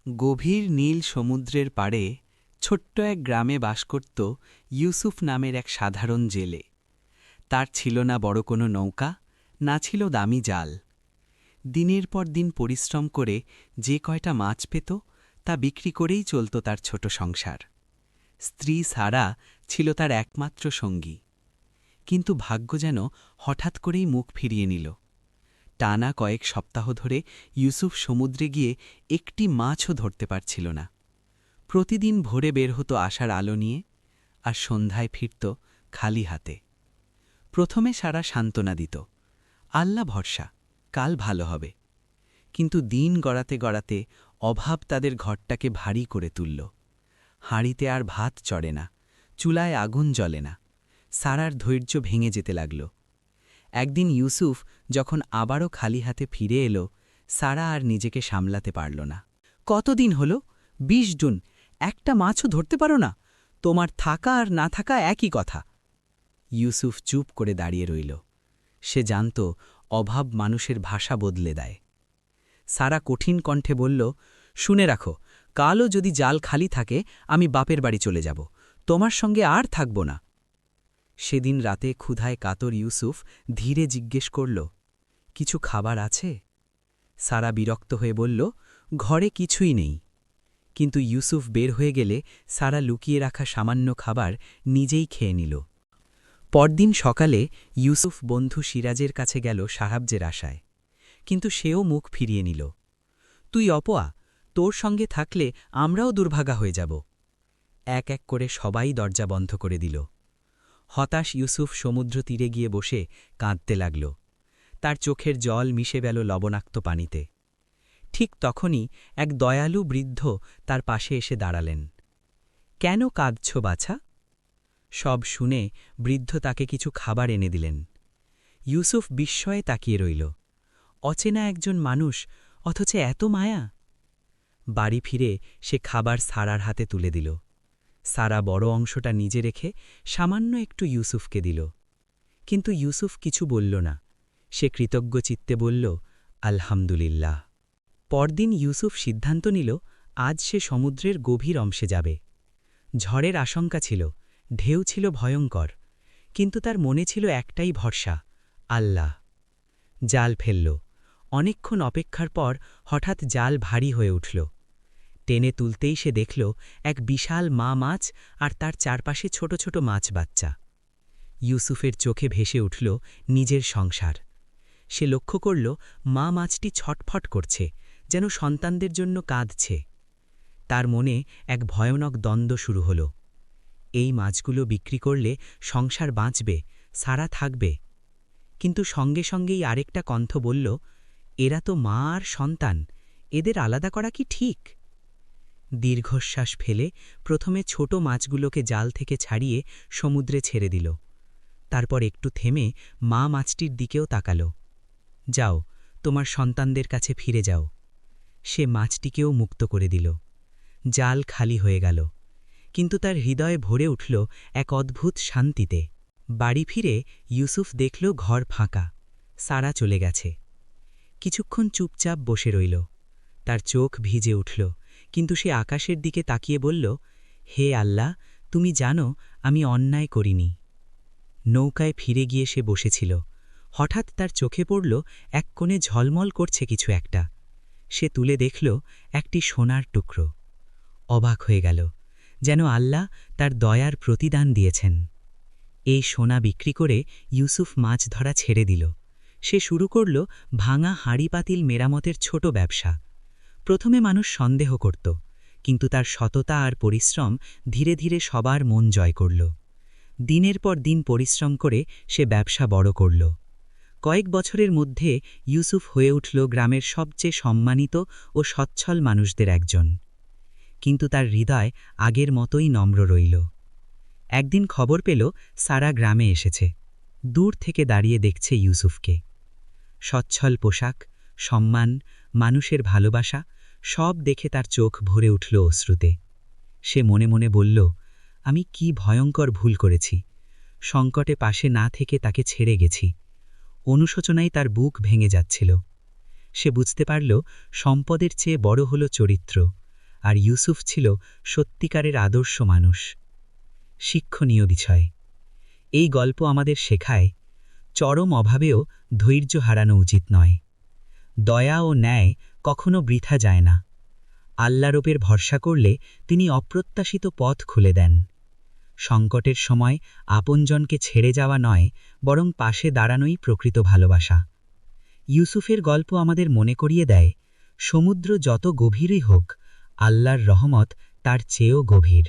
গভীর নীল সমুদ্রের পাড়ে ছোট্ট এক গ্রামে বাস করত ইউসুফ নামের এক সাধারণ জেলে। তার ছিল না বড় কোনো নৌকা, না ছিল দামি জাল। দিনের পর দিন পরিশ্রম করে যে কয়টা মাছ পেত তা বিক্রি করেই চলত তার ছোট সংসার। স্ত্রী সারা ছিল তার একমাত্র সঙ্গী। কিন্তু ভাগ্য যেন হঠাৎ করেই মুখ ফিরিয়ে নিল। টানা কয়েক সপ্তাহ ধরে ইউসুফ সমুদ্রে গিয়ে একটি মাছও ধরতে পারছিল না। প্রতিদিন ভোরে বের হতো আশার আলো নিয়ে, আর সন্ধ্যায় ফিরত খালি হাতে। প্রথমে সারা সান্ত্বনা দিত, আল্লাহ ভরসা, কাল ভালো হবে। কিন্তু দিন গড়াতে গড়াতে অভাব তাদের ঘরটাকে ভারী করে তুলল। হাঁড়িতে আর ভাত চড়ে না, চুলায় আগুন জ্বলে না। সারার ধৈর্য ভেঙে যেতে লাগল। একদিন ইউসুফ যখন আবারও খালি হাতে ফিরে এলো, সারা আর নিজেকে সামলাতে পারল না। কতদিন হল? ২০ জুন, একটা মাছও ধরতে পারো না? তোমার থাকা আর না থাকা একই কথা। ইউসুফ চুপ করে দাঁড়িয়ে রইল। সে জানত অভাব মানুষের ভাষা বদলে দেয়। সারা কঠিন কণ্ঠে বলল, শুনে রাখো, কালও যদি জাল খালি থাকে আমি বাপের বাড়ি চলে যাব, তোমার সঙ্গে আর থাকব না। সেদিন রাতে ক্ষুধায় কাতর ইউসুফ ধীরে জিজ্ঞেস করল, কিছু খাবার আছে? সারা বিরক্ত হয়ে বলল, ঘরে কিছুই নেই। কিন্তু ইউসুফ বের হয়ে গেলে সারা লুকিয়ে রাখা সামান্য খাবার নিজেই খেয়ে নিল। পরদিন সকালে ইউসুফ বন্ধু সিরাজের কাছে গেল সাহায্যের আশায়, কিন্তু সেও মুখ ফিরিয়ে নিল। তুই অপয়া, তোর সঙ্গে থাকলে আমরাও দুর্ভাগা হয়ে যাব। এক এক করে সবাই দরজা বন্ধ করে দিল। হতাশ ইউসুফ সমুদ্র তীরে গিয়ে বসে কাঁদতে লাগল। তার চোখের জল মিশে গেল লবণাক্ত পানিতে। ঠিক তখনই এক দয়ালু বৃদ্ধ তার পাশে এসে দাঁড়ালেন। কেন কাঁদছ বাছা? সব শুনে বৃদ্ধ তাকে কিছু খাবার এনে দিলেন। ইউসুফ বিস্ময়ে তাকিয়ে রইল। অচেনা একজন মানুষ, অথচ এত মায়া। বাড়ি ফিরে সে খাবার সারার হাতে তুলে দিল। সারা বড় অংশটা নিজে রেখে সামান্য একটু ইউসুফকে দিল। কিন্তু ইউসুফ কিছু বলল না। সে কৃতজ্ঞ চিত্তে বলল, আলহামদুলিল্লাহ। পরদিন ইউসুফ সিদ্ধান্ত নিল, আজ সে সমুদ্রের গভীর অংশে যাবে। ঝড়ের আশঙ্কা ছিল, ঢেউ ছিল ভয়ঙ্কর, কিন্তু তার মনে ছিল একটাই ভরসা, আল্লাহ। জাল ফেলল। অনেকক্ষণ অপেক্ষার পর হঠাৎ জাল ভারী হয়ে উঠল। টেনে তুলতেই সে দেখল এক বিশাল মা মাছ আর তার চারপাশে ছোট ছোট মাছ বাচ্চা। ইউসুফের চোখে ভেসে উঠল নিজের সংসার। সে লক্ষ্য করল মা মাছটি ছটফট করছে, যেন সন্তানদের জন্য কাঁদছে। তার মনে এক ভয়ানক দ্বন্দ্ব শুরু হল। এই মাছগুলো বিক্রি করলে সংসার বাঁচবে, সারা থাকবে। কিন্তু সঙ্গে সঙ্গেই আরেকটা কণ্ঠ বলল, এরা তো মা আর সন্তান, এদের আলাদা করা কি ঠিক? দীর্ঘশ্বাস ফেলে প্রথমে ছোট মাছগুলোকে জাল থেকে ছাড়িয়ে সমুদ্রে ছেড়ে দিল। তারপর একটু থেমে মা মাছটির দিকেও তাকাল। যাও, তোমার সন্তানদের কাছে ফিরে যাও। সে মাছটিকেও মুক্ত করে দিল। জাল খালি হয়ে গেল, কিন্তু তার হৃদয়ে ভরে উঠল এক অদ্ভুত শান্তিতে। বাড়ি ফিরে ইউসুফ দেখল ঘর ফাঁকা, সারা চলে গেছে। কিছুক্ষণ চুপচাপ বসে রইল। তার চোখ ভিজে উঠল, কিন্তু সে আকাশের দিকে তাকিয়ে বলল, হে আল্লাহ, তুমি জানো আমি অন্যায় করিনি। নৌকায় ফিরে গিয়ে সে বসেছিল। হঠাৎ তার চোখে পড়ল এক কোণে ঝলমল করছে কিছু একটা। সে তুলে দেখল একটি সোনার টুকরো। অবাক হয়ে গেল, যেন আল্লাহ তার দয়ার প্রতিদান দিয়েছেন। এই সোনা বিক্রি করে ইউসুফ মাছ ধরা ছেড়ে দিল। সে শুরু করল ভাঙা হাঁড়ি পাতিল মেরামতের ছোট ব্যবসা। প্রথমে মানুষ সন্দেহ করত, কিন্তু তার সততা আর পরিশ্রম ধীরে ধীরে সবার মন জয় করল। দিনের পর দিন পরিশ্রম করে সে ব্যবসা বড় করল। কয়েক বছরের মধ্যে ইউসুফ হয়ে উঠল গ্রামের সবচেয়ে সম্মানিত ও সচ্ছল মানুষদের একজন। কিন্তু তার হৃদয় আগের মতোই নম্র রইল। একদিন খবর পেল সারা গ্রামে এসেছে। দূর থেকে দাঁড়িয়ে দেখছে ইউসুফকে। সচ্ছল পোশাক, সম্মান, মানুষের ভালোবাসা, সব দেখে তার চোখ ভরে উঠল অশ্রুতে। সে মনে মনে বলল, আমি কি ভয়ঙ্কর ভুল করেছি। সংকটে পাশে না থেকে তাকে ছেড়ে গেছি। অনুশোচনায় তার বুক ভেঙে যাচ্ছিল। সে বুঝতে পারল সম্পদের চেয়ে বড় হল চরিত্র, আর ইউসুফ ছিল সত্যিকারের আদর্শ মানুষ। শিক্ষণীয় বিষয়। এই গল্প আমাদের শেখায়, চরম অভাবেও ধৈর্য হারানো উচিত নয়। দয়া ও ন্যায় কখনো বৃথা যায় না। আল্লাহর ওপর ভরসা করলে তিনি অপ্রত্যাশিত পথ খুলে দেন। সংকটের সময় আপনজনকে ছেড়ে যাওয়া নয়, বরং পাশে দাঁড়ানোই প্রকৃত ভালোবাসা। ইউসুফের গল্প আমাদের মনে করিয়ে দেয়, সমুদ্র যত গভীরই হোক, আল্লাহর রহমত তার চেয়েও গভীর।